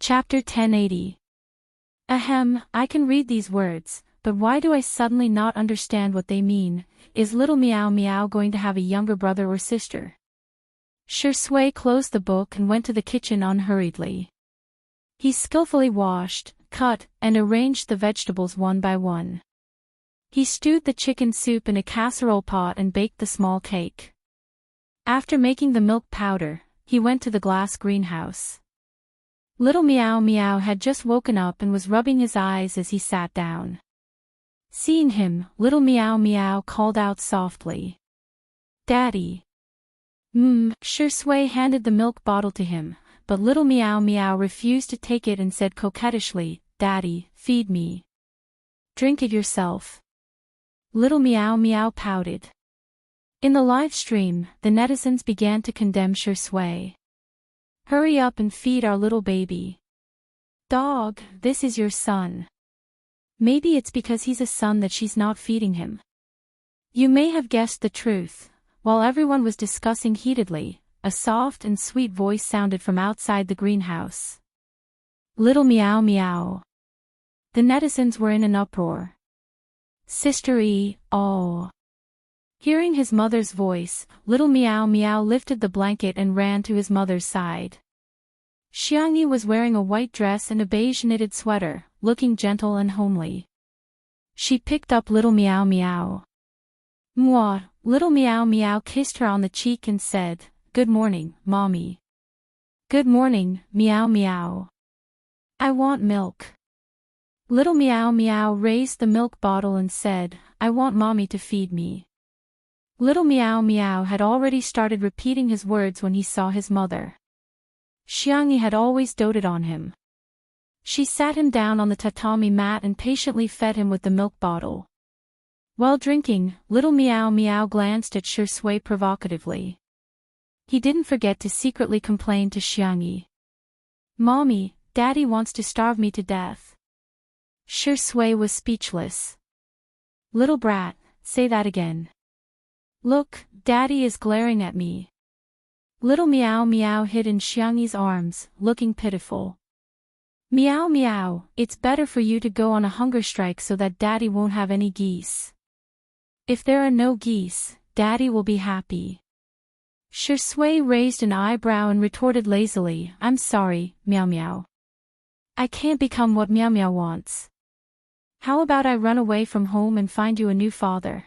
Chapter 1080. Ahem, I can read these words, but why do I suddenly not understand what they mean? Is little Meow Meow going to have a younger brother or sister? Shui closed the book and went to the kitchen unhurriedly. He skillfully washed, cut, and arranged the vegetables one by one. He stewed the chicken soup in a casserole pot and baked the small cake. After making the milk powder, he went to the glass greenhouse. Little Meow Meow had just woken up and was rubbing his eyes as he sat down. Seeing him, little Meow Meow called out softly, "Daddy." Shui handed the milk bottle to him, but little Meow Meow refused to take it and said coquettishly, "Daddy, feed me. Drink it yourself." Little Meow Meow pouted. In the live stream, the netizens began to condemn Shui. "Hurry up and feed our little baby. Dog, this is your son. Maybe it's because he's a son that she's not feeding him." You may have guessed the truth. While everyone was discussing heatedly, a soft and sweet voice sounded from outside the greenhouse. "Little Meow Meow." The netizens were in an uproar. "Sister E, oh." Hearing his mother's voice, little Meow Meow lifted the blanket and ran to his mother's side. Xiangyi was wearing a white dress and a beige knitted sweater, looking gentle and homely. She picked up little Meow Meow. Mwah! Little Meow Meow kissed her on the cheek and said, "Good morning, Mommy." "Good morning, Meow Meow. I want milk." Little Meow Meow raised the milk bottle and said, "I want Mommy to feed me." Little Meow Meow had already started repeating his words when he saw his mother. Xiangyi had always doted on him. She sat him down on the tatami mat and patiently fed him with the milk bottle. While drinking, little Meow Meow glanced at Shui provocatively. He didn't forget to secretly complain to Xiangyi. "Mommy, Daddy wants to starve me to death." Shui was speechless. "Little brat, say that again." "Look, Daddy is glaring at me." Little Meow Meow hid in Xiangyi's arms, looking pitiful. "Meow Meow, it's better for you to go on a hunger strike so that Daddy won't have any geese. If there are no geese, Daddy will be happy." Shui raised an eyebrow and retorted lazily, "I'm sorry, Meow Meow. I can't become what Meow Meow wants. How about I run away from home and find you a new father?"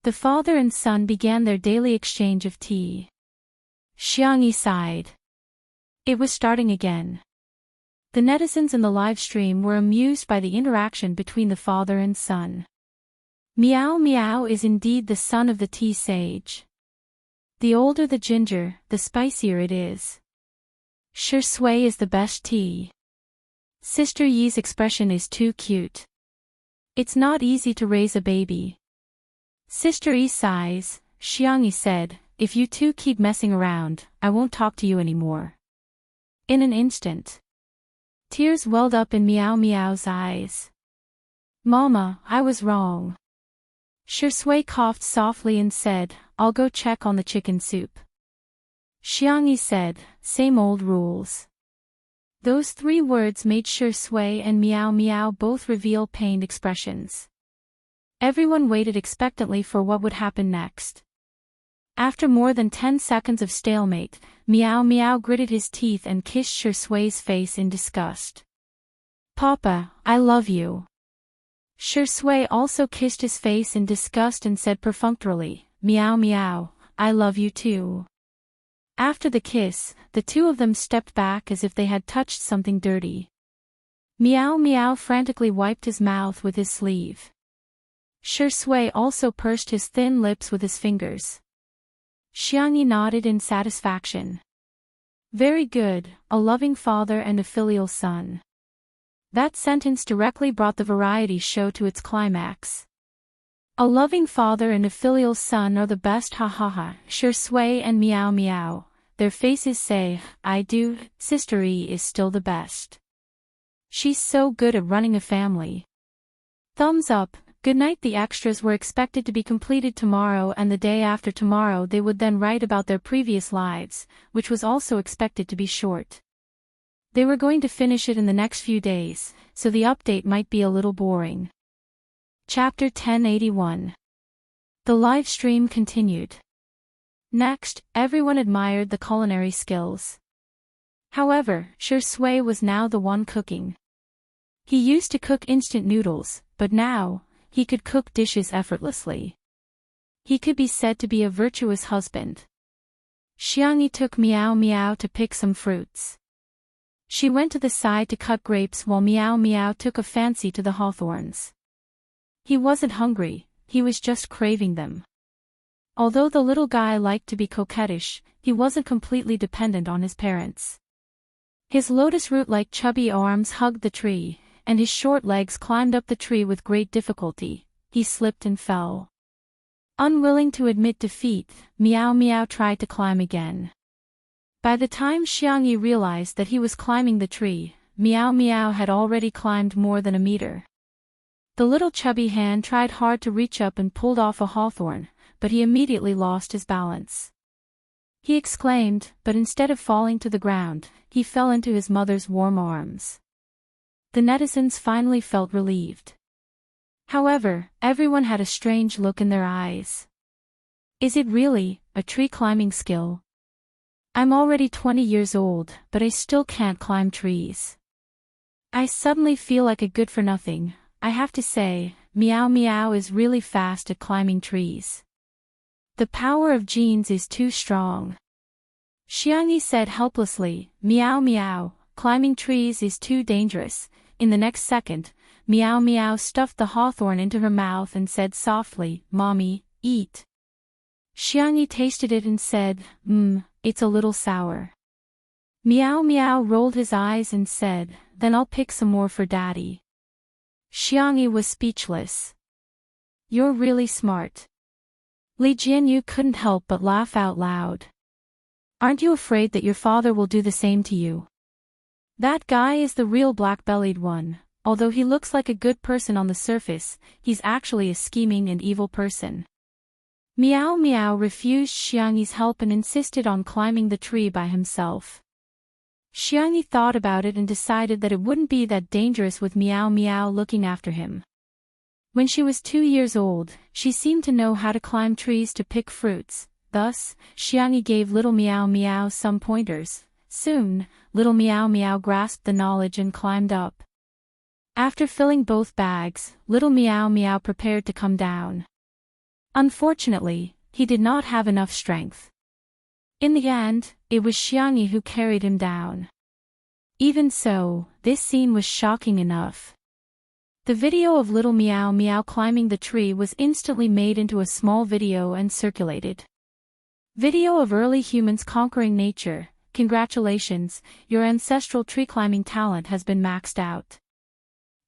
The father and son began their daily exchange of tea. Xiangyi sighed. It was starting again. The netizens in the live stream were amused by the interaction between the father and son. Meow Meow is indeed the son of the tea sage. The older the ginger, the spicier it is. Shui is the best tea. Sister Yi's expression is too cute. It's not easy to raise a baby. Sister E sighs. Xiangyi said, "If you two keep messing around, I won't talk to you anymore." In an instant, tears welled up in Meow Meow's eyes. "Mama, I was wrong." Shui coughed softly and said, "I'll go check on the chicken soup." Xiangyi said, "Same old rules." Those three words made Shui and Meow Meow both reveal pained expressions. Everyone waited expectantly for what would happen next. After more than 10 seconds of stalemate, Meow Meow gritted his teeth and kissed Shui's face in disgust. "Papa, I love you." Shui also kissed his face in disgust and said perfunctorily, "Meow Meow, I love you too." After the kiss, the two of them stepped back as if they had touched something dirty. Meow Meow frantically wiped his mouth with his sleeve. Shui also pursed his thin lips with his fingers. Xiangyi nodded in satisfaction. "Very good, a loving father and a filial son." That sentence directly brought the variety show to its climax. A loving father and a filial son are the best, ha ha ha. Shui and Meow Meow, their faces say, "I do." Sister E is still the best. She's so good at running a family. Thumbs up. Good night. The extras were expected to be completed tomorrow, and the day after tomorrow they would then write about their previous lives, which was also expected to be short. They were going to finish it in the next few days, so the update might be a little boring. Chapter 1081. The live stream continued. Next, everyone admired the culinary skills. However, Shui was now the one cooking. He used to cook instant noodles, but now, he could cook dishes effortlessly. He could be said to be a virtuous husband. Xiangyi took Miao Miao to pick some fruits. She went to the side to cut grapes while Miao Miao took a fancy to the hawthorns. He wasn't hungry, he was just craving them. Although the little guy liked to be coquettish, he wasn't completely dependent on his parents. His lotus root-like chubby arms hugged the tree, and his short legs climbed up the tree with great difficulty. He slipped and fell. Unwilling to admit defeat, Miao Miao tried to climb again. By the time Xiangyi realized that he was climbing the tree, Miao Miao had already climbed more than a meter. The little chubby hand tried hard to reach up and pulled off a hawthorn, but he immediately lost his balance. He exclaimed, but instead of falling to the ground, he fell into his mother's warm arms. The netizens finally felt relieved. However, everyone had a strange look in their eyes. Is it really a tree climbing skill? I'm already 20 years old, but I still can't climb trees. I suddenly feel like a good-for-nothing. I have to say, Miao Miao is really fast at climbing trees. The power of genes is too strong. Xiangyi said helplessly, Miao Miao, climbing trees is too dangerous. In the next second, Miao Miao stuffed the hawthorn into her mouth and said softly, Mommy, eat. Xiangyi tasted it and said, it's a little sour. Miao Miao rolled his eyes and said, then I'll pick some more for Daddy. Xiangyi was speechless. You're really smart. Li Jianyu couldn't help but laugh out loud. Aren't you afraid that your father will do the same to you? That guy is the real black-bellied one. Although he looks like a good person on the surface, he's actually a scheming and evil person. Miao Miao refused Xiangyi's help and insisted on climbing the tree by himself. Xiangyi thought about it and decided that it wouldn't be that dangerous with Miao Miao looking after him. When she was 2 years old, she seemed to know how to climb trees to pick fruits. Thus, Xiangyi gave little Miao Miao some pointers. Soon, little Miao Miao grasped the knowledge and climbed up. After filling both bags, little Miao Miao prepared to come down. Unfortunately, he did not have enough strength. In the end, it was Xiangyi who carried him down. Even so, this scene was shocking enough. The video of little Miao Miao climbing the tree was instantly made into a small video and circulated. Video of early humans conquering nature. Congratulations, your ancestral tree climbing talent has been maxed out.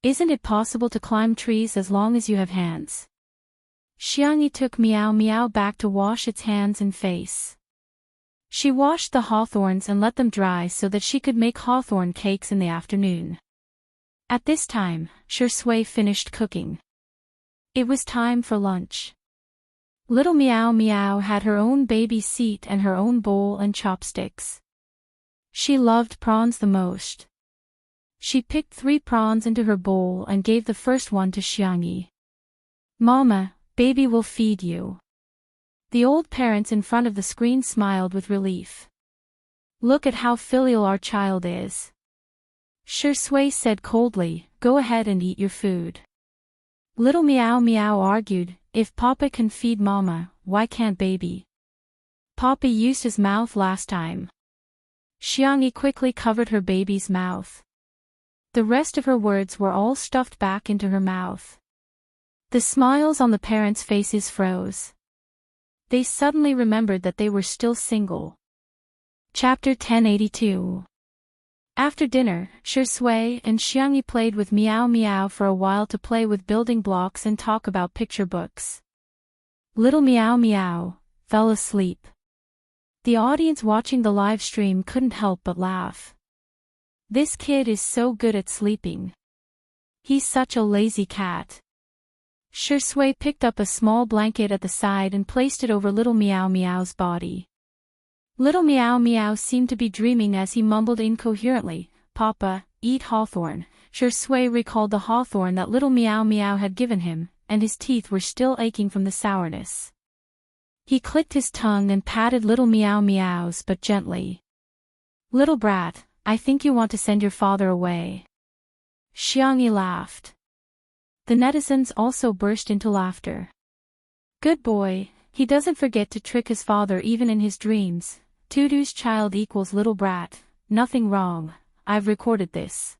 Isn't it possible to climb trees as long as you have hands? Xiangyi took Miao Miao back to wash its hands and face. She washed the hawthorns and let them dry so that she could make hawthorn cakes in the afternoon. At this time, Shui finished cooking. It was time for lunch. Little Miao Miao had her own baby seat and her own bowl and chopsticks. She loved prawns the most. She picked 3 prawns into her bowl and gave the first one to Xiangyi. Mama, baby will feed you. The old parents in front of the screen smiled with relief. Look at how filial our child is. Shui said coldly, go ahead and eat your food. Little Miao Miao argued, if Papa can feed Mama, why can't baby? Papa used his mouth last time. Xiangyi quickly covered her baby's mouth. The rest of her words were all stuffed back into her mouth. The smiles on the parents' faces froze. They suddenly remembered that they were still single. Chapter 1082. After dinner, Shui and Xiangyi played with Miao Miao for a while to play with building blocks and talk about picture books. Little Miao Miao fell asleep. The audience watching the live stream couldn't help but laugh. This kid is so good at sleeping. He's such a lazy cat. Shui picked up a small blanket at the side and placed it over little Miao Miao's body. Little Miao Miao seemed to be dreaming as he mumbled incoherently, Papa, eat hawthorn. Shui recalled the hawthorn that little Meow Meow had given him, and his teeth were still aching from the sourness. He clicked his tongue and patted little Meow Meow's but gently. Little brat, I think you want to send your father away. Xiangyi laughed. The netizens also burst into laughter. Good boy, he doesn't forget to trick his father even in his dreams. Tutu's child equals little brat, nothing wrong, I've recorded this.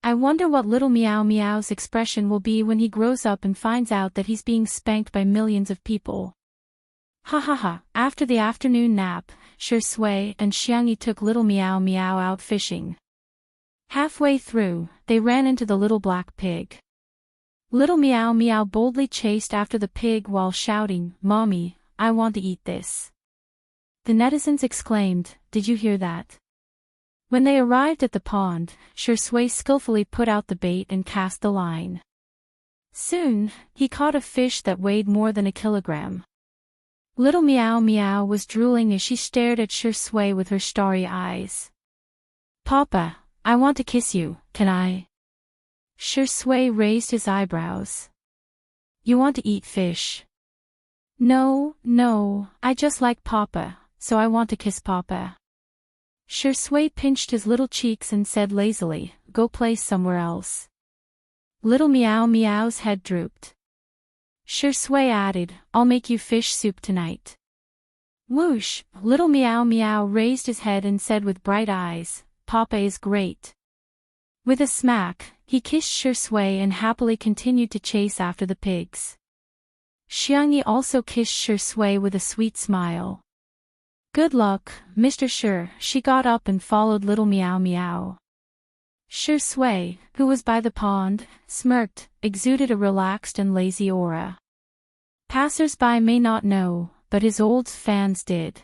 I wonder what little Meow Meow's expression will be when he grows up and finds out that he's being spanked by millions of people. Ha ha ha. After the afternoon nap, Shui and Xiangyi took little Meow Meow out fishing. Halfway through, they ran into the little black pig. Little Meow Meow boldly chased after the pig while shouting, Mommy, I want to eat this. The netizens exclaimed, Did you hear that? When they arrived at the pond, Shui skillfully put out the bait and cast the line. Soon, he caught a fish that weighed more than a kilogram. Little Meow Meow was drooling as she stared at Shui with her starry eyes. Papa, I want to kiss you, can I? Shui raised his eyebrows. You want to eat fish? No, I just like Papa, so I want to kiss Papa. Shui pinched his little cheeks and said lazily, Go play somewhere else. Little Meow Meow's head drooped. Shui added, I'll make you fish soup tonight. Whoosh, little Meow Meow raised his head and said with bright eyes, Papa is great. With a smack, he kissed Shui and happily continued to chase after the pigs. Xiangyi also kissed Shui with a sweet smile. Good luck, Mr. Shui. She got up and followed little Meow Meow. Shui, who was by the pond, smirked, exuded a relaxed and lazy aura. Passers-by may not know, but his old fans did.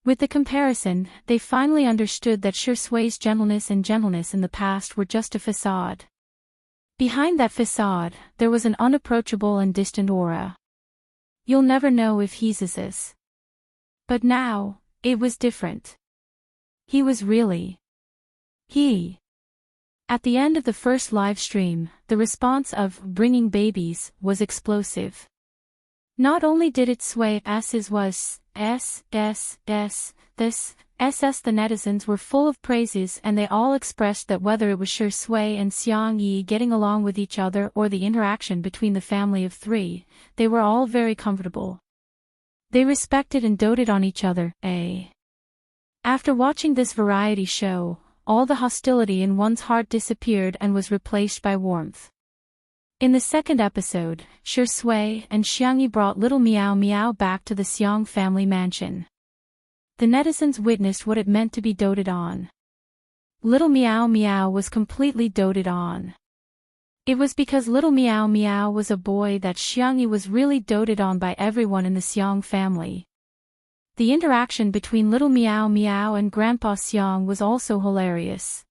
With the comparison, they finally understood that Shui's gentleness in the past were just a facade. Behind that facade, there was an unapproachable and distant aura. You'll never know if he's this. But now, it was different. He was really. He. At the end of the first live stream, the response of bringing babies was explosive. Not only did it sway S's was this, the netizens were full of praises and they all expressed that whether it was Shui and Xiangyi getting along with each other or the interaction between the family of three, they were all very comfortable. They respected and doted on each other, After watching this variety show, all the hostility in one's heart disappeared and was replaced by warmth. In the second episode, Shui and Xiangyi brought little Meow Meow back to the Xiang family mansion. The netizens witnessed what it meant to be doted on. Little Meow Meow was completely doted on. It was because little Meow Meow was a boy that Xiangyi was really doted on by everyone in the Xiang family. The interaction between little Meow Meow and Grandpa Xiang was also hilarious.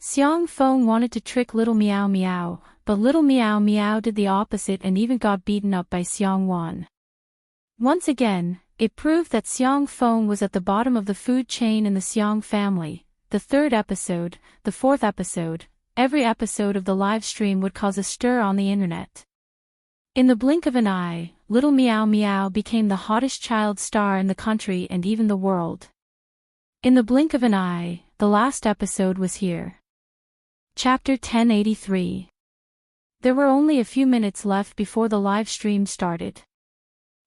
Xiang Feng wanted to trick little Meow Meow, but little Meow Meow did the opposite and even got beaten up by Xiang Wan. Once again, it proved that Xiang Feng was at the bottom of the food chain in the Xiang family. The third episode, the fourth episode, every episode of the live stream would cause a stir on the internet. In the blink of an eye, little Meow Meow became the hottest child star in the country and even the world. In the blink of an eye, the last episode was here. Chapter 1083. There were only a few minutes left before the live stream started.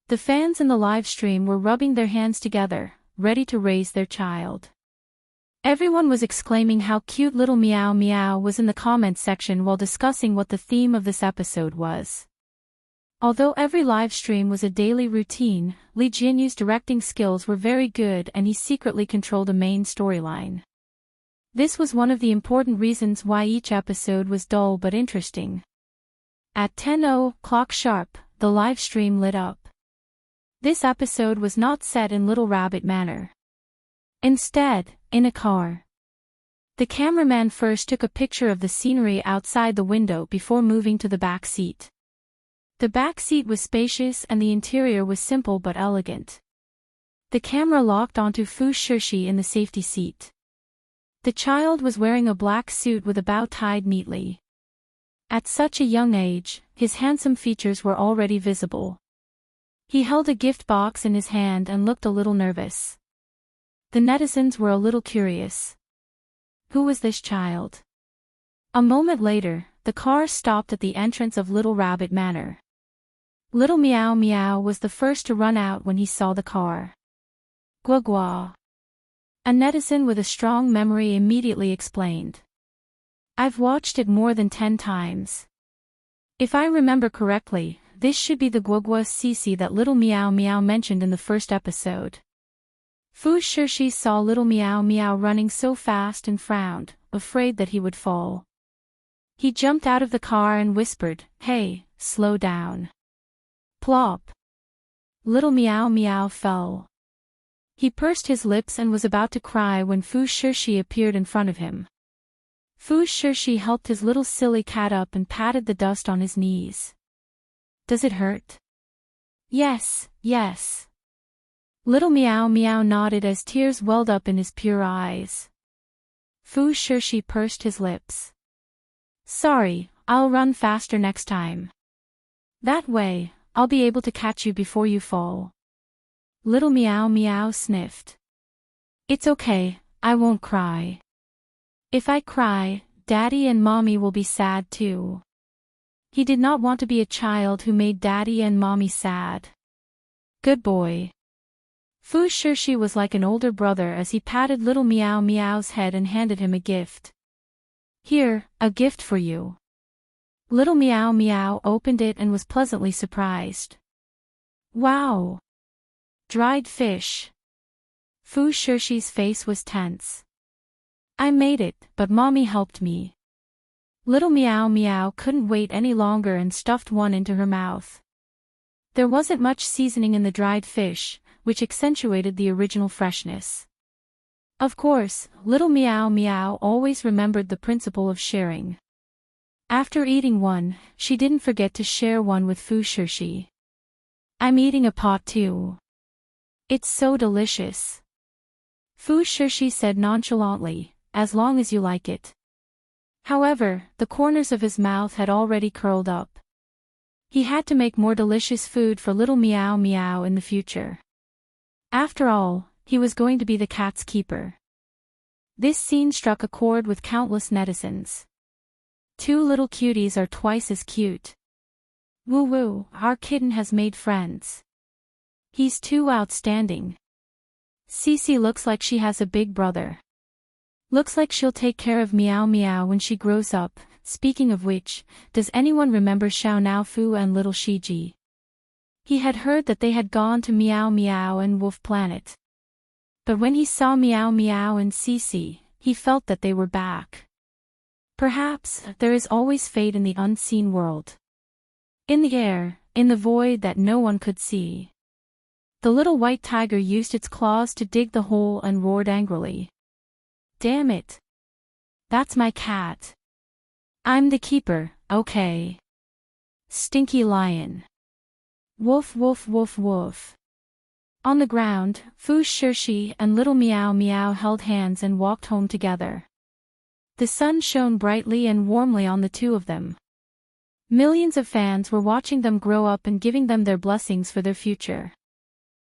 The fans in the live stream were rubbing their hands together, ready to raise their child. Everyone was exclaiming how cute little Meow Meow was in the comments section while discussing what the theme of this episode was. Although every live stream was a daily routine, Li Jianyu's directing skills were very good and he secretly controlled a main storyline. This was one of the important reasons why each episode was dull but interesting. At 10:00 sharp, the live stream lit up. This episode was not set in Little Rabbit manner. Instead, in a car. The cameraman first took a picture of the scenery outside the window before moving to the back seat. The back seat was spacious and the interior was simple but elegant. The camera locked onto Fu Shishi in the safety seat. The child was wearing a black suit with a bow tied neatly. At such a young age, his handsome features were already visible. He held a gift box in his hand and looked a little nervous. The netizens were a little curious. Who was this child? A moment later, the car stopped at the entrance of Little Rabbit Manor. Little Meow Meow was the first to run out when he saw the car. Gua gua. A netizen with a strong memory immediately explained. I've watched it more than 10 times. If I remember correctly, this should be the Gua Gua Cici that Little Meow Meow mentioned in the first episode. Fu Shishi saw Little Meow Meow running so fast and frowned, afraid that he would fall. He jumped out of the car and whispered, "Hey, slow down." Plop. Little Meow Meow fell. He pursed his lips and was about to cry when Fu Shishi appeared in front of him. Fu Shishi helped his little silly cat up and patted the dust on his knees. Does it hurt? Yes, yes. Little Meow Meow nodded as tears welled up in his pure eyes. Fu Shishi pursed his lips. Sorry, I'll run faster next time. That way, I'll be able to catch you before you fall. Little Meow Meow sniffed. It's okay, I won't cry. If I cry, Daddy and Mommy will be sad too. He did not want to be a child who made Daddy and Mommy sad. Good boy. Fu Shishi was like an older brother as he patted Little Meow Meow's head and handed him a gift. Here, a gift for you. Little Meow Meow opened it and was pleasantly surprised. Wow! Dried fish. Fu Shishi's face was tense. I made it, but Mommy helped me. Little Meow Meow couldn't wait any longer and stuffed one into her mouth. There wasn't much seasoning in the dried fish, which accentuated the original freshness. Of course, Little Meow Meow always remembered the principle of sharing. After eating one, she didn't forget to share one with Fu Shishi. I'm eating a pot too. It's so delicious. Fu Shishi said nonchalantly, as long as you like it. However, the corners of his mouth had already curled up. He had to make more delicious food for Little Meow Meow in the future. After all, he was going to be the cat's keeper. This scene struck a chord with countless netizens. Two little cuties are twice as cute. Woo woo, our kitten has made friends. He's too outstanding. Cici looks like she has a big brother. Looks like she'll take care of Meow Meow when she grows up. Speaking of which, does anyone remember Xiao Naofu and Little Shiji? He had heard that they had gone to Meow Meow and Wolf Planet. But when he saw Meow Meow and Cici, he felt that they were back. Perhaps there is always fate in the unseen world. In the air, in the void that no one could see. The little white tiger used its claws to dig the hole and roared angrily. Damn it! That's my cat. I'm the keeper, okay. Stinky lion. Woof woof woof woof. On the ground, Fu Shishi and Little Meow Meow held hands and walked home together. The sun shone brightly and warmly on the two of them. Millions of fans were watching them grow up and giving them their blessings for their future.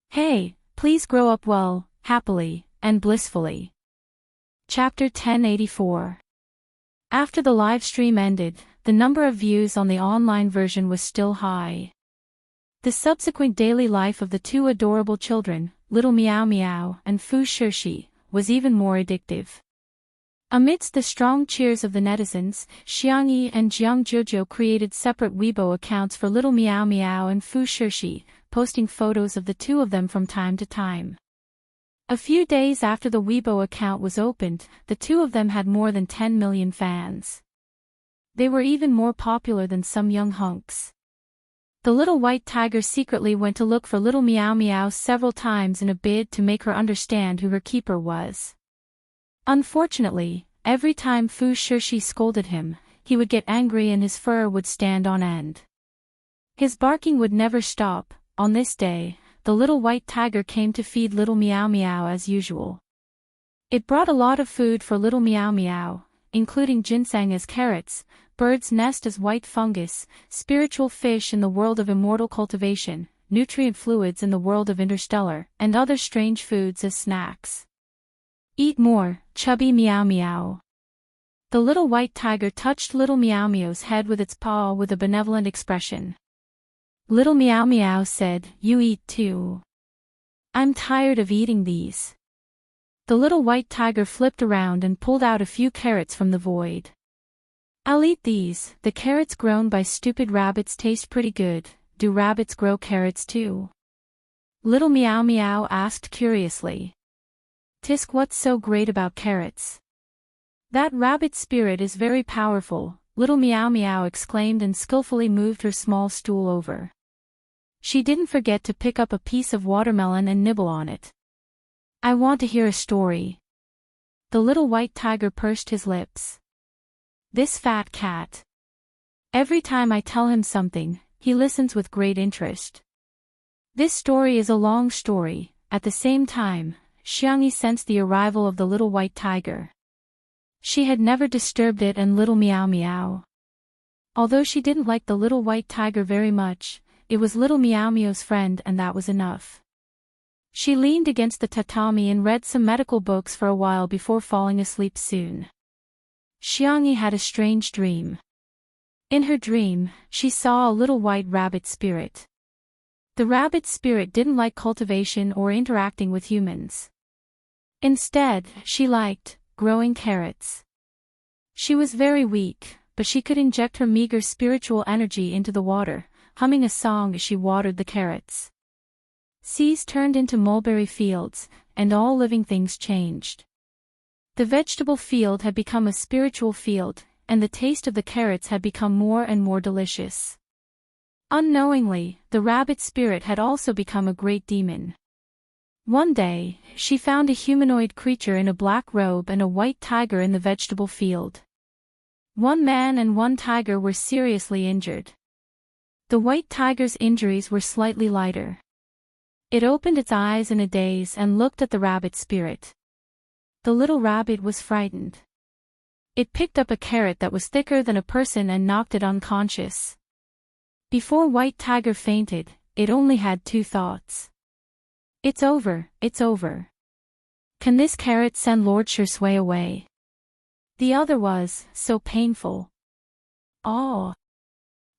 Hey, please grow up well, happily, and blissfully. Chapter 1084. After the live stream ended, the number of views on the online version was still high. The subsequent daily life of the two adorable children, Little Meow Meow and Fu Shishi, was even more addictive. Amidst the strong cheers of the netizens, Xiangyi and Jiang Jojo created separate Weibo accounts for Little Meow Meow and Fu Shishi, posting photos of the two of them from time to time. A few days after the Weibo account was opened, the two of them had more than 10 million fans. They were even more popular than some young hunks. The little white tiger secretly went to look for Little Meow Meow several times in a bid to make her understand who her keeper was. Unfortunately, every time Fu Shishi scolded him, he would get angry and his fur would stand on end. His barking would never stop. On this day, the little white tiger came to feed Little Meow Meow as usual. It brought a lot of food for little Meow Meow, including ginseng as carrots, bird's nest as white fungus, spiritual fish in the world of immortal cultivation, nutrient fluids in the world of interstellar, and other strange foods as snacks. Eat more, chubby Meow Meow. The little white tiger touched little Meow Meow's head with its paw with a benevolent expression. Little Meow Meow said, "You eat too. I'm tired of eating these." The little white tiger flipped around and pulled out a few carrots from the void. "I'll eat these. The carrots grown by stupid rabbits taste pretty good. Do rabbits grow carrots too?" Little Meow Meow asked curiously. "Tisk, what's so great about carrots?" "That rabbit spirit is very powerful," little Meow Meow exclaimed and skillfully moved her small stool over. She didn't forget to pick up a piece of watermelon and nibble on it. "I want to hear a story." The little white tiger pursed his lips. "This fat cat. Every time I tell him something, he listens with great interest. This story is a long story." At the same time, Xiangyi sensed the arrival of the little white tiger. She had never disturbed it and little Meow Meow. Although she didn't like the little white tiger very much, it was little Meow Meow's friend and that was enough. She leaned against the tatami and read some medical books for a while before falling asleep soon. Xiangyi had a strange dream. In her dream, she saw a little white rabbit spirit. The rabbit spirit didn't like cultivation or interacting with humans. Instead, she liked growing carrots. She was very weak, but she could inject her meager spiritual energy into the water, humming a song as she watered the carrots. Seas turned into mulberry fields, and all living things changed. The vegetable field had become a spiritual field, and the taste of the carrots had become more and more delicious. Unknowingly, the rabbit spirit had also become a great demon. One day, she found a humanoid creature in a black robe and a white tiger in the vegetable field. One man and one tiger were seriously injured. The white tiger's injuries were slightly lighter. It opened its eyes in a daze and looked at the rabbit spirit. The little rabbit was frightened. It picked up a carrot that was thicker than a person and knocked it unconscious. Before White Tiger fainted, it only had two thoughts. "It's over, it's over. Can this carrot send Lord Shui away?" The other was, so painful. "Oh,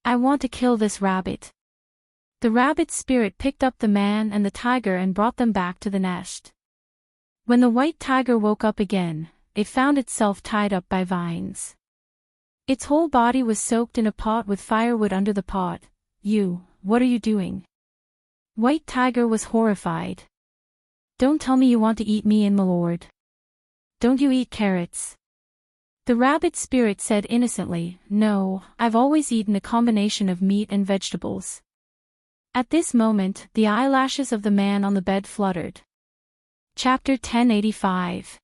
I want to kill this rabbit." The rabbit spirit picked up the man and the tiger and brought them back to the nest. When the white tiger woke up again, it found itself tied up by vines. Its whole body was soaked in a pot with firewood under the pot. What are you doing?" White Tiger was horrified. "Don't tell me you want to eat me in, my lord. Don't you eat carrots?" The rabbit spirit said innocently, "No, I've always eaten a combination of meat and vegetables." At this moment, the eyelashes of the man on the bed fluttered. Chapter 1085.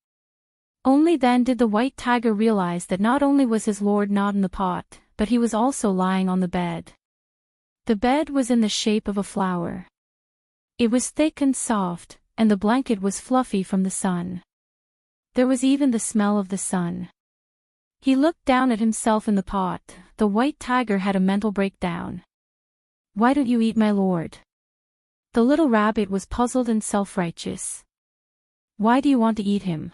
Only then did the white tiger realize that not only was his lord not in the pot, but he was also lying on the bed. The bed was in the shape of a flower. It was thick and soft, and the blanket was fluffy from the sun. There was even the smell of the sun. He looked down at himself in the pot. The white tiger had a mental breakdown. "Why don't you eat my lord?" The little rabbit was puzzled and self-righteous. "Why do you want to eat him?"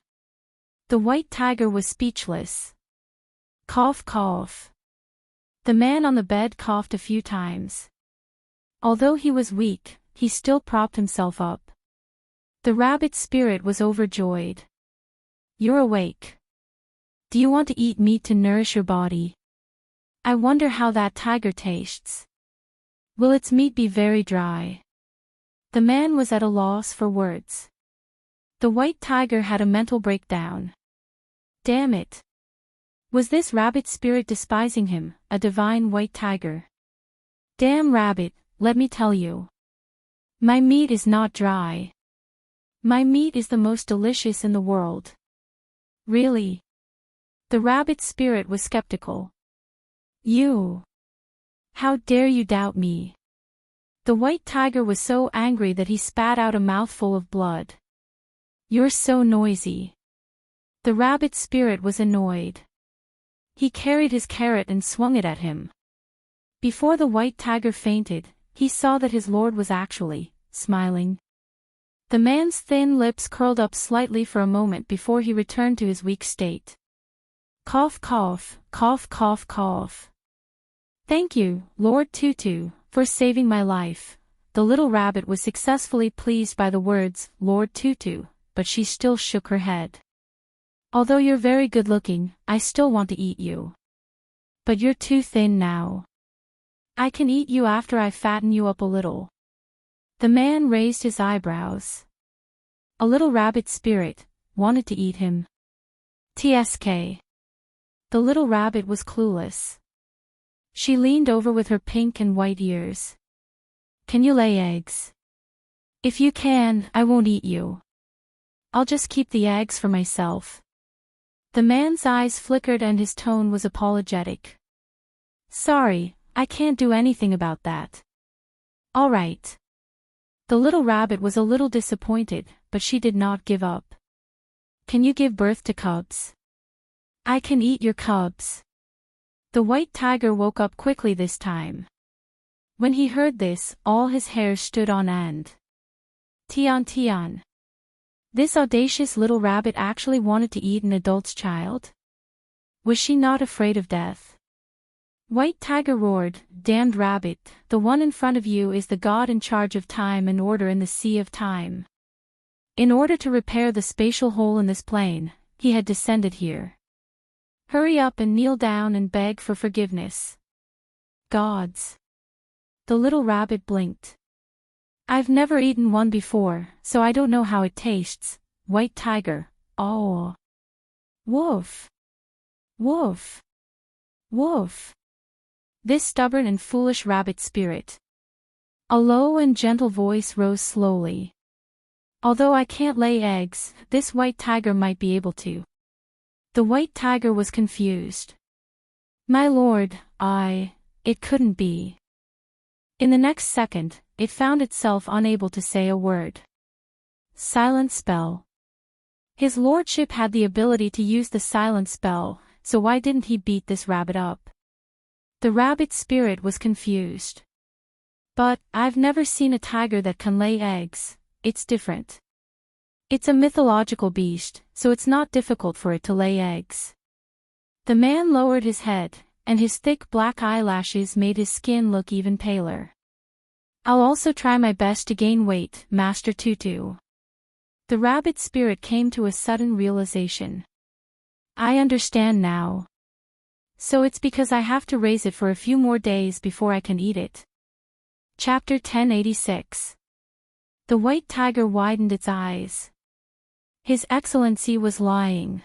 The white tiger was speechless. Cough, cough. The man on the bed coughed a few times. Although he was weak, he still propped himself up. The rabbit spirit was overjoyed. "You're awake. Do you want to eat meat to nourish your body? I wonder how that tiger tastes. Will its meat be very dry?" The man was at a loss for words. The white tiger had a mental breakdown. Damn it. Was this rabbit spirit despising him, a divine white tiger? "Damn rabbit, let me tell you. My meat is not dry. My meat is the most delicious in the world." "Really?" The rabbit spirit was skeptical. "You. How dare you doubt me?" The white tiger was so angry that he spat out a mouthful of blood. "You're so noisy. The rabbit spirit was annoyed. He carried his carrot and swung it at him. Before the white tiger fainted, he saw that his lord was actually smiling. The man's thin lips curled up slightly for a moment before he returned to his weak state. Cough cough, cough cough cough. Thank you, Lord Tutu, for saving my life. The little rabbit was successfully pleased by the words, Lord Tutu, but she still shook her head. Although you're very good looking, I still want to eat you. But you're too thin now. I can eat you after I fatten you up a little. The man raised his eyebrows. A little rabbit spirit wanted to eat him. TSK. The little rabbit was clueless. She leaned over with her pink and white ears. Can you lay eggs? If you can, I won't eat you. I'll just keep the eggs for myself. The man's eyes flickered and his tone was apologetic. Sorry, I can't do anything about that. All right. The little rabbit was a little disappointed, but she did not give up. Can you give birth to cubs? I can eat your cubs. The white tiger woke up quickly this time. When he heard this, all his hairs stood on end. Tian Tian. This audacious little rabbit actually wanted to eat an adult's child? Was she not afraid of death? White tiger roared, Damned rabbit, the one in front of you is the god in charge of time and order in the sea of time. In order to repair the spatial hole in this plane, he had descended here. Hurry up and kneel down and beg for forgiveness. Gods. The little rabbit blinked. I've never eaten one before, so I don't know how it tastes. White tiger, oh. Woof. Woof. Woof. This stubborn and foolish rabbit spirit. A low and gentle voice rose slowly. Although I can't lay eggs, this white tiger might be able to. The white tiger was confused. My lord, it couldn't be. In the next second, it found itself unable to say a word. Silent spell. His lordship had the ability to use the silent spell, so why didn't he beat this rabbit up? The rabbit spirit was confused. But, I've never seen a tiger that can lay eggs, it's different. It's a mythological beast, so it's not difficult for it to lay eggs. The man lowered his head, and his thick black eyelashes made his skin look even paler. I'll also try my best to gain weight, Master Tutu. The rabbit spirit came to a sudden realization. I understand now. So it's because I have to raise it for a few more days before I can eat it. Chapter 1086. The white tiger widened its eyes. His Excellency was lying.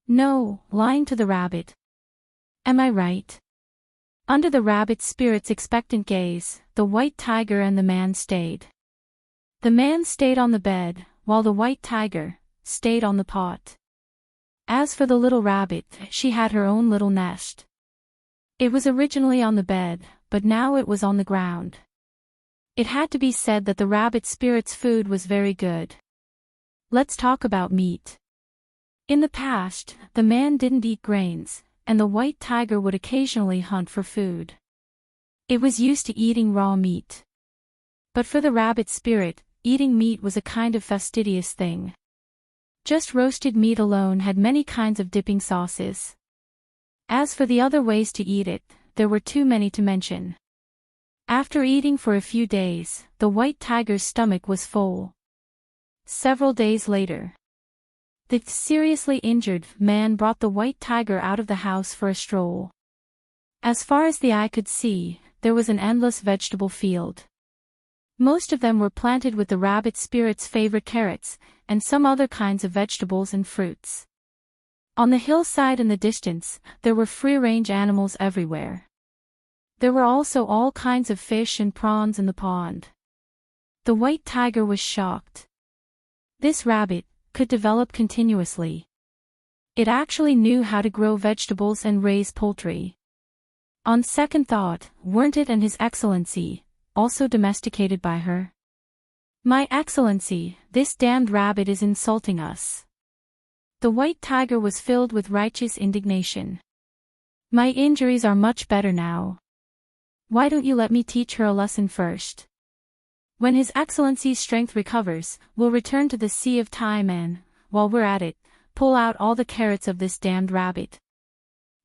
No, lying to the rabbit. Am I right? Under the rabbit spirit's expectant gaze, the white tiger and the man stayed. The man stayed on the bed, while the white tiger stayed on the pot. As for the little rabbit, she had her own little nest. It was originally on the bed, but now it was on the ground. It had to be said that the rabbit spirit's food was very good. Let's talk about meat. In the past, the man didn't eat grains, and the white tiger would occasionally hunt for food. It was used to eating raw meat. But for the rabbit spirit, eating meat was a kind of fastidious thing. Just roasted meat alone had many kinds of dipping sauces. As for the other ways to eat it, there were too many to mention. After eating for a few days, the white tiger's stomach was full. Several days later, the seriously injured man brought the white tiger out of the house for a stroll. As far as the eye could see, there was an endless vegetable field. Most of them were planted with the rabbit spirit's favorite carrots, and some other kinds of vegetables and fruits. On the hillside in the distance, there were free-range animals everywhere. There were also all kinds of fish and prawns in the pond. The white tiger was shocked. This rabbit could develop continuously. It actually knew how to grow vegetables and raise poultry. On second thought, weren't it and His Excellency also domesticated by her? My Excellency, this damned rabbit is insulting us. The white tiger was filled with righteous indignation. My injuries are much better now. Why don't you let me teach her a lesson first? When His Excellency's strength recovers, we'll return to the Sea of Time and, while we're at it, pull out all the carrots of this damned rabbit.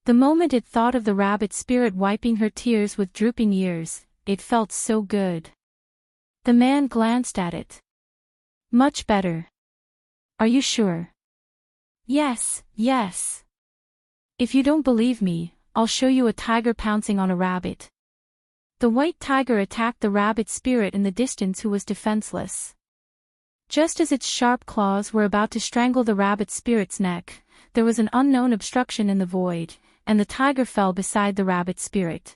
The moment it thought of the rabbit spirit wiping her tears with drooping ears, it felt so good. The man glanced at it. Much better. Are you sure? Yes, yes. If you don't believe me, I'll show you a tiger pouncing on a rabbit. The white tiger attacked the rabbit spirit in the distance who was defenseless. Just as its sharp claws were about to strangle the rabbit spirit's neck, there was an unknown obstruction in the void, and the tiger fell beside the rabbit spirit.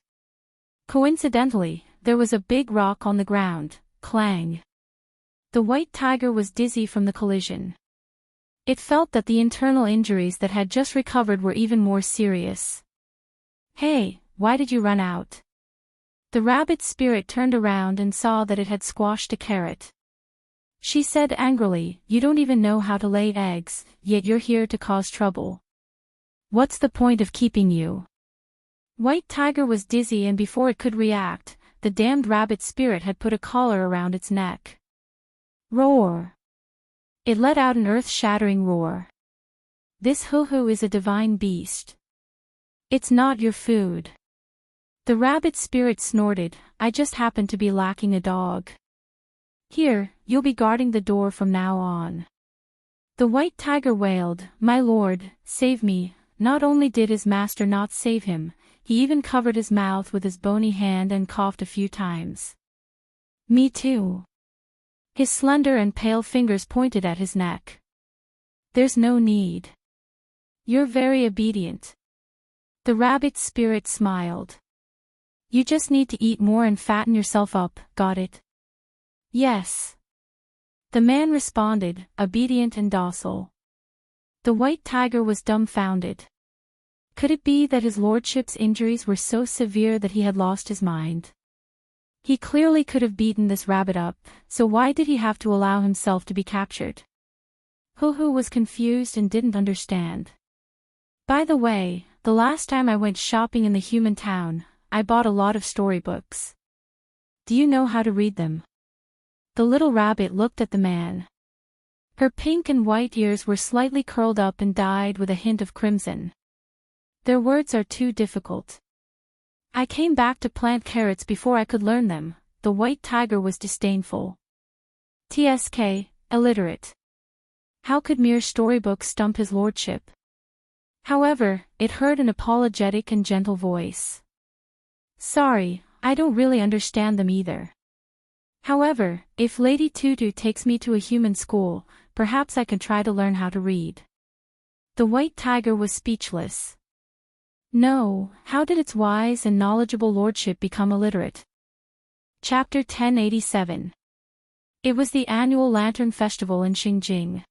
Coincidentally, there was a big rock on the ground. Clang. The white tiger was dizzy from the collision. It felt that the internal injuries that had just recovered were even more serious. Hey, why did you run out? The rabbit spirit turned around and saw that it had squashed a carrot. She said angrily, "You don't even know how to lay eggs, yet you're here to cause trouble. What's the point of keeping you?" White tiger was dizzy, and before it could react, the damned rabbit spirit had put a collar around its neck. Roar! It let out an earth-shattering roar. This hoo-hoo is a divine beast. It's not your food. The rabbit spirit snorted, "I just happen to be lacking a dog. Here, you'll be guarding the door from now on." The white tiger wailed, "My lord, save me." Not only did his master not save him, he even covered his mouth with his bony hand and coughed a few times. "Me too." His slender and pale fingers pointed at his neck. "There's no need. You're very obedient." The rabbit spirit smiled. "You just need to eat more and fatten yourself up, got it?" "Yes." The man responded, obedient and docile. The white tiger was dumbfounded. Could it be that his lordship's injuries were so severe that he had lost his mind? He clearly could have beaten this rabbit up, so why did he have to allow himself to be captured? Hoo-hoo was confused and didn't understand. "By the way, the last time I went shopping in the human town, I bought a lot of storybooks. Do you know how to read them?" The little rabbit looked at the man. Her pink and white ears were slightly curled up and dyed with a hint of crimson. "Their words are too difficult. I came back to plant carrots before I could learn them." The white tiger was disdainful. "Tsk, illiterate. How could mere storybooks stump his lordship?" However, it heard an apologetic and gentle voice. "Sorry, I don't really understand them either. However, if Lady Tutu takes me to a human school, perhaps I can try to learn how to read." The white tiger was speechless. No, how did its wise and knowledgeable lordship become illiterate? Chapter 1087. It was the annual Lantern Festival in Xingjing.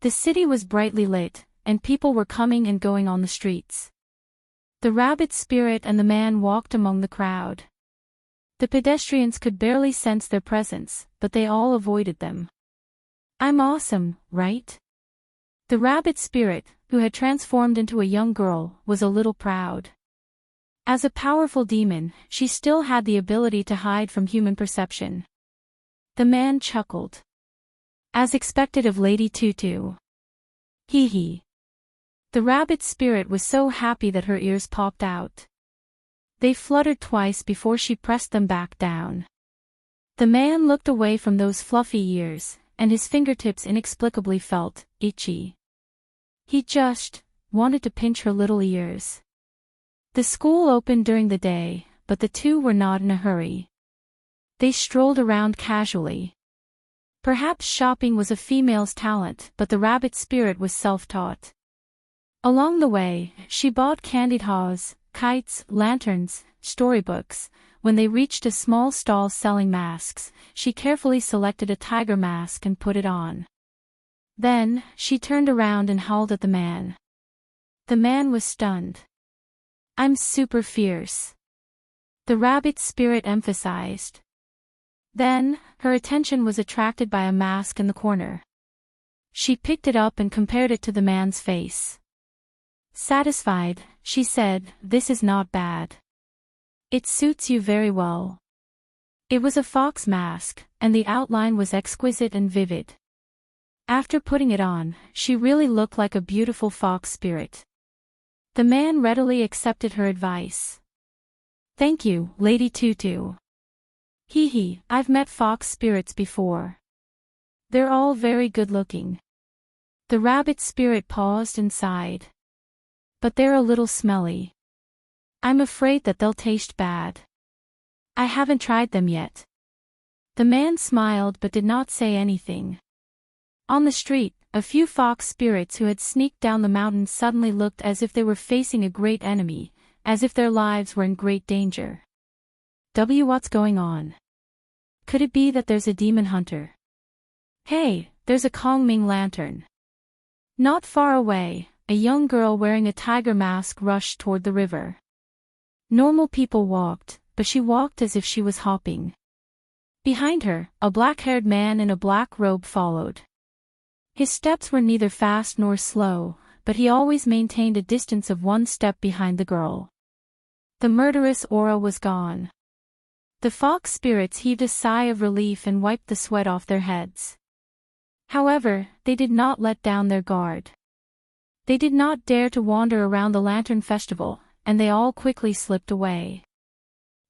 The city was brightly lit, and people were coming and going on the streets. The rabbit spirit and the man walked among the crowd. The pedestrians could barely sense their presence, but they all avoided them. "I'm awesome, right?" The rabbit spirit, who had transformed into a young girl, was a little proud. As a powerful demon, she still had the ability to hide from human perception. The man chuckled. "As expected of Lady Tutu. Hee hee." The rabbit spirit was so happy that her ears popped out. They fluttered twice before she pressed them back down. The man looked away from those fluffy ears, and his fingertips inexplicably felt itchy. He just wanted to pinch her little ears. The school opened during the day, but the two were not in a hurry. They strolled around casually. Perhaps shopping was a female's talent, but the rabbit spirit was self-taught. Along the way, she bought candied haws, kites, lanterns, storybooks. When they reached a small stall selling masks, she carefully selected a tiger mask and put it on. Then, she turned around and howled at the man. The man was stunned. "I'm super fierce," the rabbit spirit emphasized. Then, her attention was attracted by a mask in the corner. She picked it up and compared it to the man's face. Satisfied, she said, "This is not bad. It suits you very well." It was a fox mask, and the outline was exquisite and vivid. After putting it on, she really looked like a beautiful fox spirit. The man readily accepted her advice. "Thank you, Lady Tutu. Hee, I've met fox spirits before. They're all very good-looking." The rabbit spirit paused and sighed. "But they're a little smelly. I'm afraid that they'll taste bad. I haven't tried them yet." The man smiled but did not say anything. On the street, a few fox spirits who had sneaked down the mountain suddenly looked as if they were facing a great enemy, as if their lives were in great danger. What's going on? Could it be that there's a demon hunter? Hey, there's a Kongming lantern. Not far away, a young girl wearing a tiger mask rushed toward the river. Normal people walked, but she walked as if she was hopping. Behind her, a black-haired man in a black robe followed. His steps were neither fast nor slow, but he always maintained a distance of one step behind the girl. The murderous aura was gone. The fox spirits heaved a sigh of relief and wiped the sweat off their heads. However, they did not let down their guard. They did not dare to wander around the lantern festival, and they all quickly slipped away.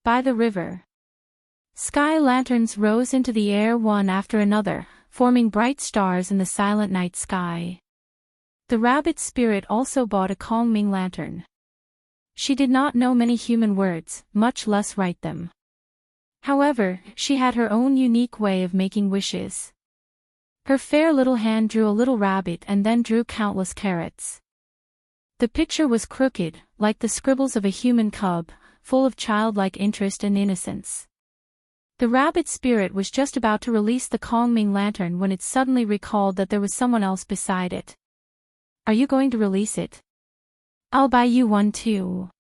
By the river, sky lanterns rose into the air one after another, forming bright stars in the silent night sky. The rabbit spirit also bought a Kongming lantern. She did not know many human words, much less write them. However, she had her own unique way of making wishes. Her fair little hand drew a little rabbit and then drew countless carrots. The picture was crooked, like the scribbles of a human cub, full of childlike interest and innocence. The rabbit spirit was just about to release the Kongming lantern when it suddenly recalled that there was someone else beside it. "Are you going to release it? I'll buy you one too."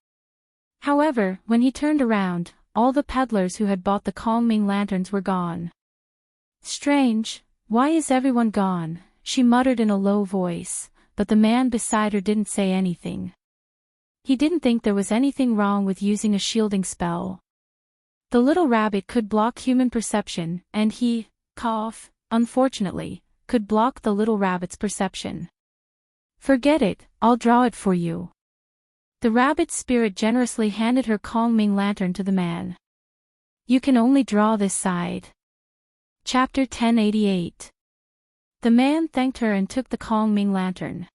However, when he turned around, all the peddlers who had bought the Kongming lanterns were gone. "Strange, why is everyone gone?" she muttered in a low voice, but the man beside her didn't say anything. He didn't think there was anything wrong with using a shielding spell. The little rabbit could block human perception, and he, unfortunately, could block the little rabbit's perception. "Forget it, I'll draw it for you." The rabbit spirit generously handed her Kongming lantern to the man. "You can only draw this side." Chapter 1088. The man thanked her and took the Kongming lantern.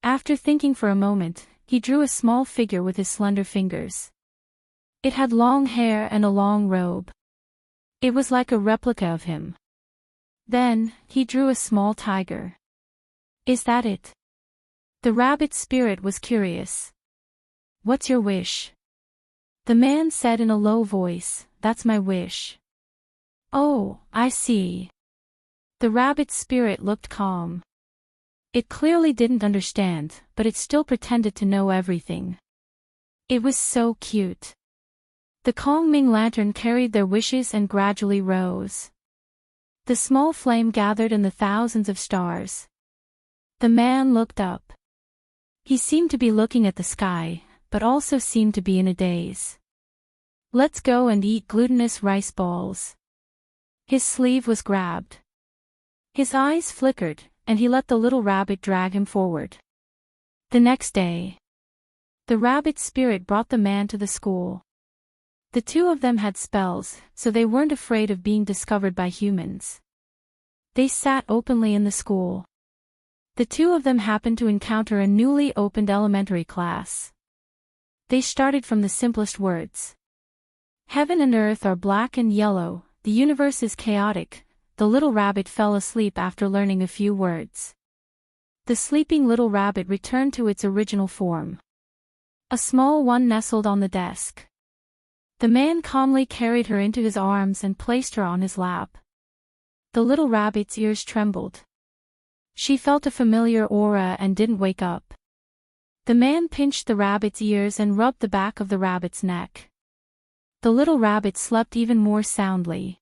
After thinking for a moment, he drew a small figure with his slender fingers. It had long hair and a long robe. It was like a replica of him. Then, he drew a small tiger. "Is that it?" The rabbit spirit was curious. "What's your wish?" The man said in a low voice, "That's my wish." "Oh, I see." The rabbit spirit looked calm. It clearly didn't understand, but it still pretended to know everything. It was so cute. The Kongming lantern carried their wishes and gradually rose. The small flame gathered in the thousands of stars. The man looked up. He seemed to be looking at the sky, but also seemed to be in a daze. "Let's go and eat glutinous rice balls." His sleeve was grabbed. His eyes flickered, and he let the little rabbit drag him forward. The next day, the rabbit spirit brought the man to the school. The two of them had spells, so they weren't afraid of being discovered by humans. They sat openly in the school. The two of them happened to encounter a newly opened elementary class. They started from the simplest words. "Heaven and earth are black and yellow, the universe is chaotic." The little rabbit fell asleep after learning a few words. The sleeping little rabbit returned to its original form. A small one nestled on the desk. The man calmly carried her into his arms and placed her on his lap. The little rabbit's ears trembled. She felt a familiar aura and didn't wake up. The man pinched the rabbit's ears and rubbed the back of the rabbit's neck. The little rabbit slept even more soundly.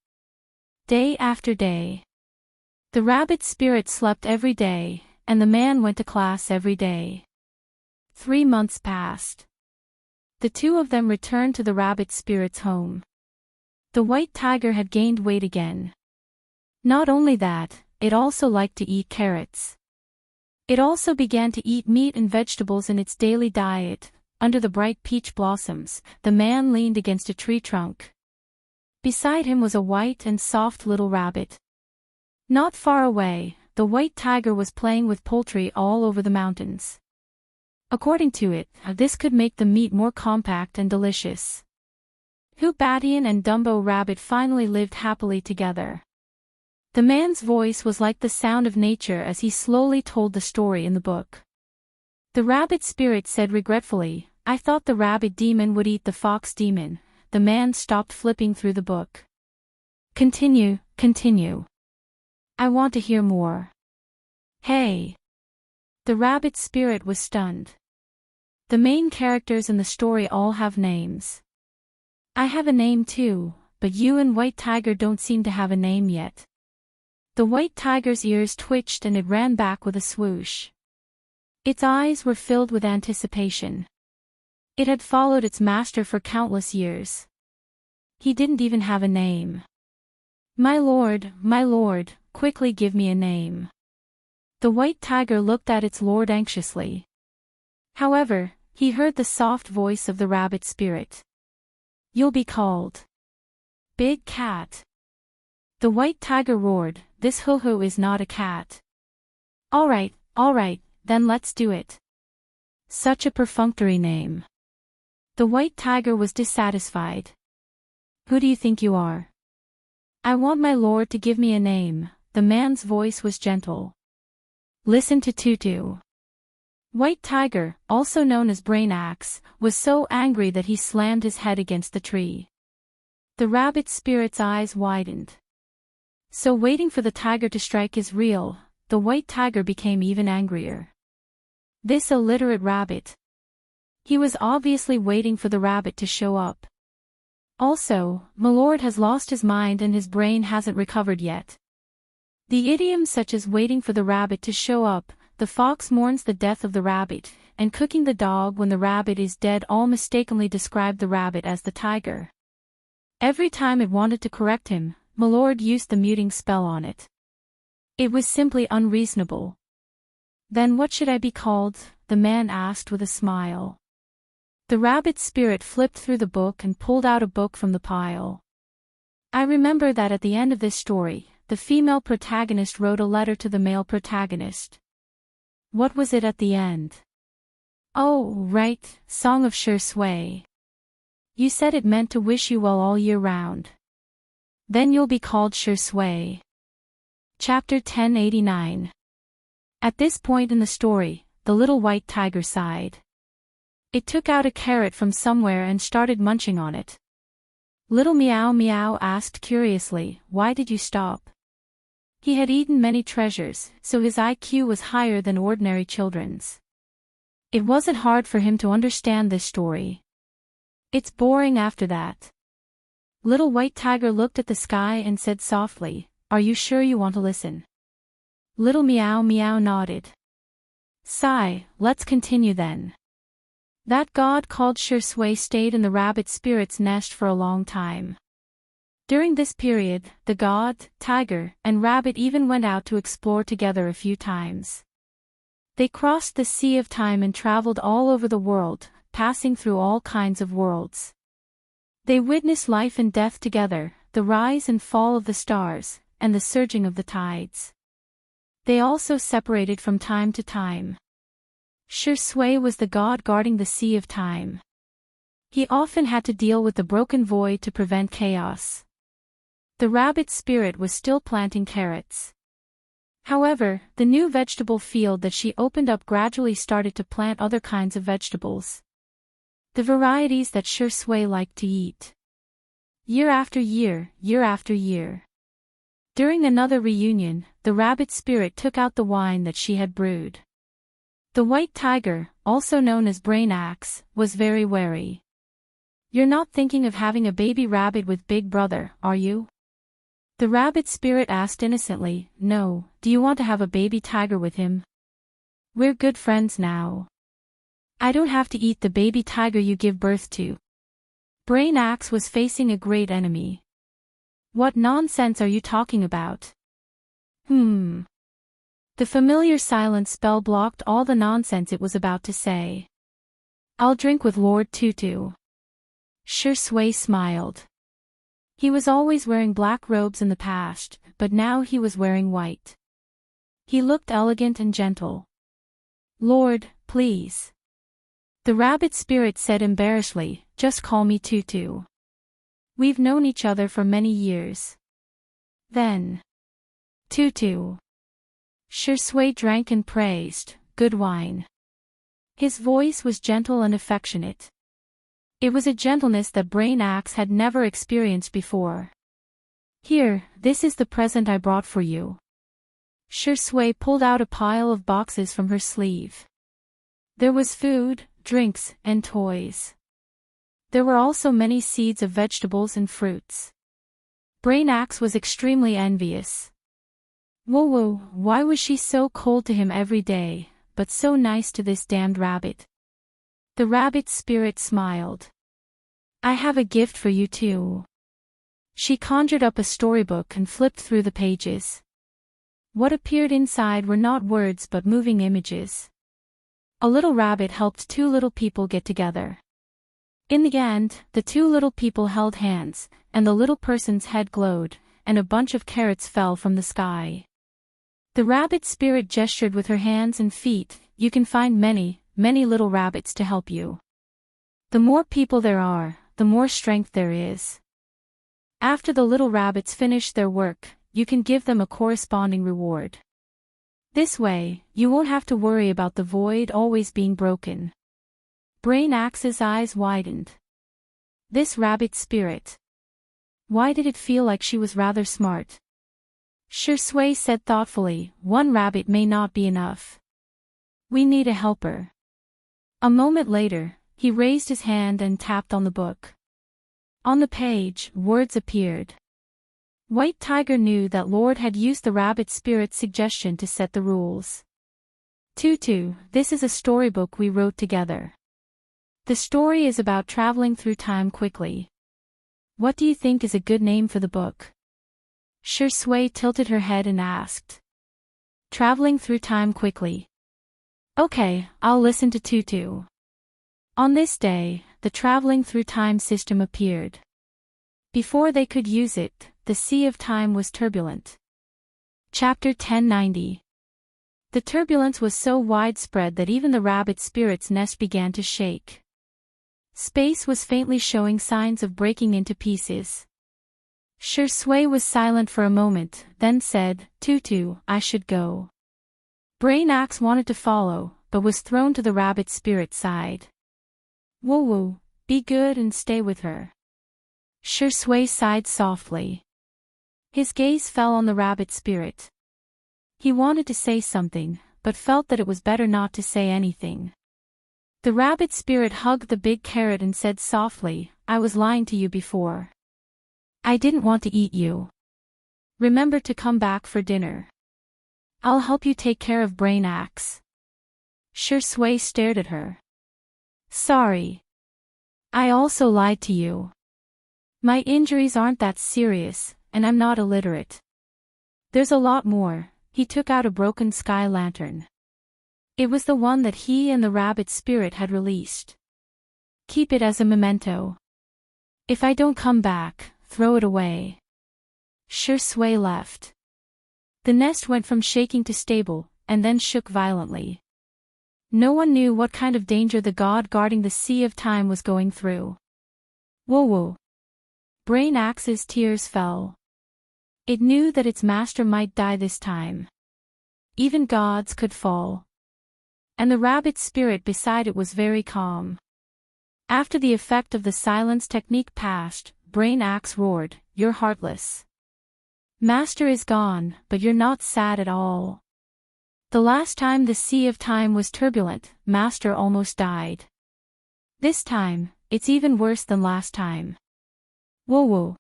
Day after day, The rabbit spirit slept every day, and the man went to class every day. 3 months passed. The two of them returned to the rabbit spirit's home. The white tiger had gained weight again. Not only that, it also liked to eat carrots. It also began to eat meat and vegetables in its daily diet. Under the bright peach blossoms, the man leaned against a tree trunk. Beside him was a white and soft little rabbit. Not far away, the white tiger was playing with poultry all over the mountains. According to it, this could make the meat more compact and delicious. Batian and Dumbo Rabbit finally lived happily together. The man's voice was like the sound of nature as he slowly told the story in the book. The rabbit spirit said regretfully, "I thought the rabbit demon would eat the fox demon." The man stopped flipping through the book. Continue. I want to hear more. Hey! The rabbit spirit was stunned. The main characters in the story all have names. I have a name too, but you and White Tiger don't seem to have a name yet. The white tiger's ears twitched and it ran back with a swoosh. Its eyes were filled with anticipation. It had followed its master for countless years. He didn't even have a name. My lord, quickly give me a name." The white tiger looked at its lord anxiously. However, he heard the soft voice of the rabbit spirit. "You'll be called Big Cat." The white tiger roared, "This hoo-hoo is not a cat." All right, then let's do it." Such a perfunctory name. The white tiger was dissatisfied. "Who do you think you are?" "I want my lord to give me a name." The man's voice was gentle. "Listen to Tutu." White Tiger, also known as Brain Axe, was so angry that he slammed his head against the tree. The rabbit spirit's eyes widened. So waiting for the tiger to strike is real. The white tiger became even angrier. This illiterate rabbit. He was obviously waiting for the rabbit to show up. Also, Milord has lost his mind and his brain hasn't recovered yet. The idioms such as waiting for the rabbit to show up, the fox mourns the death of the rabbit, and cooking the dog when the rabbit is dead all mistakenly describe the rabbit as the tiger. Every time it wanted to correct him, Milord used the muting spell on it. It was simply unreasonable. "Then what should I be called?" the man asked with a smile. The rabbit spirit flipped through the book and pulled out a book from the pile. "I remember that at the end of this story, the female protagonist wrote a letter to the male protagonist." "What was it at the end?" "Oh, right, Song of Sure Sway. You said it meant to wish you well all year round. Then you'll be called Sure Sway." Chapter 1089. At this point in the story, the little white tiger sighed. It took out a carrot from somewhere and started munching on it. Little Meow Meow asked curiously, "Why did you stop?" He had eaten many treasures, so his IQ was higher than ordinary children's. It wasn't hard for him to understand this story. "It's boring after that." Little White Tiger looked at the sky and said softly, "Are you sure you want to listen?" Little Meow Meow nodded. "Sigh, let's continue then." That god called Sure Sway stayed in the rabbit spirit's nest for a long time. During this period, the god, tiger, and rabbit even went out to explore together a few times. They crossed the sea of time and traveled all over the world, passing through all kinds of worlds. They witnessed life and death together, the rise and fall of the stars, and the surging of the tides. They also separated from time to time. Sure Sway was the god guarding the sea of time. He often had to deal with the broken void to prevent chaos. The rabbit spirit was still planting carrots. However, the new vegetable field that she opened up gradually started to plant other kinds of vegetables. The varieties that Sure Sway liked to eat. Year after year, year after year. During another reunion, the rabbit spirit took out the wine that she had brewed. The white tiger, also known as Brain Axe, was very wary. "You're not thinking of having a baby rabbit with Big Brother, are you?" The rabbit spirit asked innocently, "No, do you want to have a baby tiger with him? We're good friends now. I don't have to eat the baby tiger you give birth to." Brain Axe was facing a great enemy. "What nonsense are you talking about?" The familiar silent spell blocked all the nonsense it was about to say. "I'll drink with Lord Tutu." Shui smiled. He was always wearing black robes in the past, but now he was wearing white. He looked elegant and gentle. "Lord, please." The rabbit spirit said embarrassedly, "Just call me Tutu. We've known each other for many years." Then. Tutu. Shui drank and praised, "Good wine." His voice was gentle and affectionate. It was a gentleness that Brain Axe had never experienced before. "Here, this is the present I brought for you." Shui pulled out a pile of boxes from her sleeve. There was food, drinks, and toys. There were also many seeds of vegetables and fruits. Brain Axe was extremely envious. Whoa, why was she so cold to him every day, but so nice to this damned rabbit? The rabbit spirit smiled. "I have a gift for you too." She conjured up a storybook and flipped through the pages. What appeared inside were not words but moving images. A little rabbit helped two little people get together. In the end, the two little people held hands, and the little person's head glowed, and a bunch of carrots fell from the sky. The rabbit spirit gestured with her hands and feet. "You can find many, many little rabbits to help you. The more people there are, the more strength there is. After the little rabbits finish their work, you can give them a corresponding reward. This way, you won't have to worry about the void always being broken." Brain Axe's eyes widened. This rabbit spirit. Why did it feel like she was rather smart? Shui said thoughtfully, "One rabbit may not be enough. We need a helper." A moment later, he raised his hand and tapped on the book. On the page, words appeared. White Tiger knew that Lord had used the rabbit spirit's suggestion to set the rules. "Tutu, this is a storybook we wrote together. The story is about traveling through time quickly. What do you think is a good name for the book?" Shui tilted her head and asked. "Traveling through time quickly. Okay, I'll listen to Tutu." On this day, the traveling through time system appeared. Before they could use it, the sea of time was turbulent. Chapter 1090. The turbulence was so widespread that even the rabbit spirit's nest began to shake. Space was faintly showing signs of breaking into pieces. Shui was silent for a moment, then said, "Tutu, I should go." Brain Axe wanted to follow, but was thrown to the rabbit spirit's side. "Woo, be good and stay with her." Shui sighed softly. His gaze fell on the rabbit spirit. He wanted to say something, but felt that it was better not to say anything. The rabbit spirit hugged the big carrot and said softly, "I was lying to you before. I didn't want to eat you. Remember to come back for dinner. I'll help you take care of Brain Axe." Shui stared at her. "Sorry. I also lied to you. My injuries aren't that serious, and I'm not illiterate. There's a lot more." He took out a broken sky lantern. It was the one that he and the rabbit spirit had released. "Keep it as a memento. If I don't come back, throw it away." Shui left. The nest went from shaking to stable, and then shook violently. No one knew what kind of danger the god guarding the sea of time was going through. Whoa. Brain Axe's tears fell. It knew that its master might die this time. Even gods could fall. And the rabbit spirit beside it was very calm. After the effect of the silence technique passed, Brain Axe roared, "You're heartless. Master is gone, but you're not sad at all. The last time the sea of time was turbulent, Master almost died. This time, it's even worse than last time. Whoa.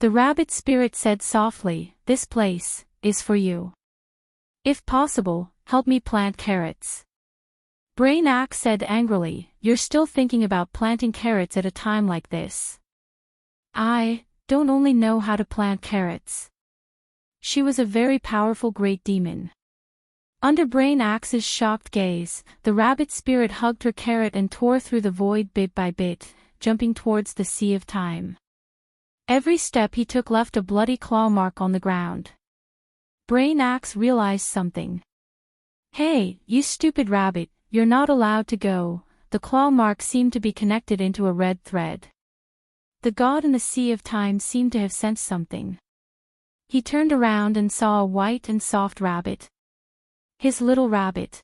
The rabbit spirit said softly, "This place is for you. If possible, help me plant carrots." Brain Axe said angrily, "You're still thinking about planting carrots at a time like this. I don't only know how to plant carrots." She was a very powerful great demon. Under Brain Axe's shocked gaze, the rabbit spirit hugged her carrot and tore through the void bit by bit, jumping towards the sea of time. Every step he took left a bloody claw mark on the ground. Brain Axe realized something. "Hey, you stupid rabbit, you're not allowed to go." The claw mark seemed to be connected into a red thread. The god in the sea of time seemed to have sensed something. He turned around and saw a white and soft rabbit. His little rabbit.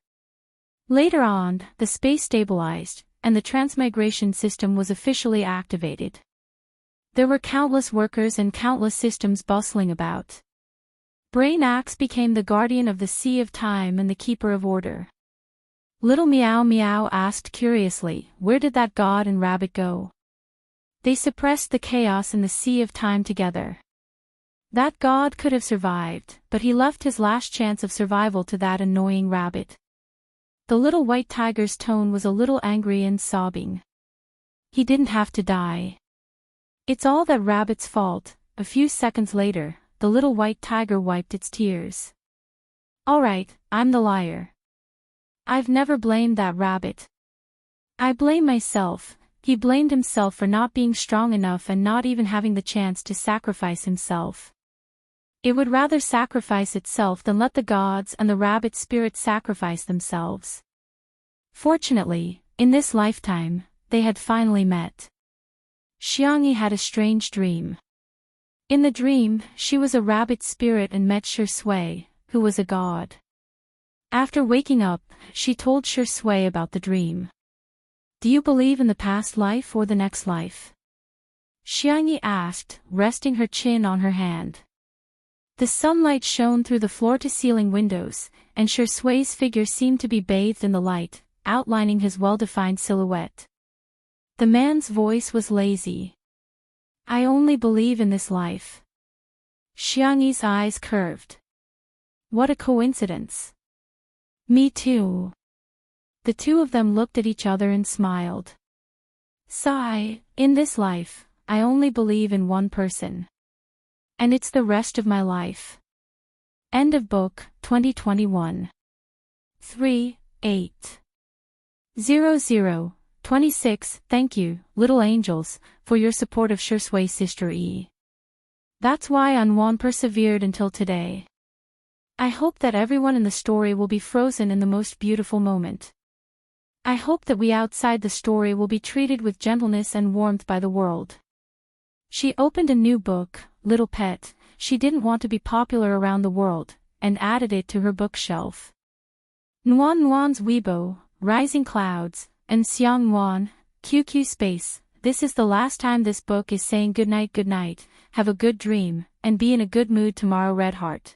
Later on, the space stabilized, and the transmigration system was officially activated. There were countless workers and countless systems bustling about. Brain Axe became the guardian of the sea of time and the keeper of order. Little Meow Meow asked curiously, "Where did that god and rabbit go?" "They suppressed the chaos in the sea of time together." That god could have survived, but he left his last chance of survival to that annoying rabbit. The little white tiger's tone was a little angry and sobbing. "He didn't have to die. It's all that rabbit's fault." A few seconds later, the little white tiger wiped its tears. "All right, I'm the liar. I've never blamed that rabbit. I blame myself." He blamed himself for not being strong enough and not even having the chance to sacrifice himself. It would rather sacrifice itself than let the gods and the rabbit spirit sacrifice themselves. Fortunately, in this lifetime, they had finally met. Xiangyi had a strange dream. In the dream, she was a rabbit spirit and met Shui, who was a god. After waking up, she told Shui about the dream. "Do you believe in the past life or the next life?" Xiangyi asked, resting her chin on her hand. The sunlight shone through the floor-to-ceiling windows, and Shui's figure seemed to be bathed in the light, outlining his well-defined silhouette. The man's voice was lazy. "I only believe in this life." Xiangyi's eyes curved. "What a coincidence." "Me too." The two of them looked at each other and smiled. Sigh, "In this life, I only believe in one person. And it's the rest of my life." End of book, 2021. 3-8-00-26. Thank you, little angels, for your support of Shui's sister E. That's why Anwan persevered until today. I hope that everyone in the story will be frozen in the most beautiful moment. I hope that we outside the story will be treated with gentleness and warmth by the world. She opened a new book, Little Pet. She didn't want to be popular around the world, and added it to her bookshelf. Nuan Nuan's Weibo, Rising Clouds, and Xiang Nuan, QQ Space. This is the last time this book is saying good night, have a good dream, and be in a good mood tomorrow, Red Heart.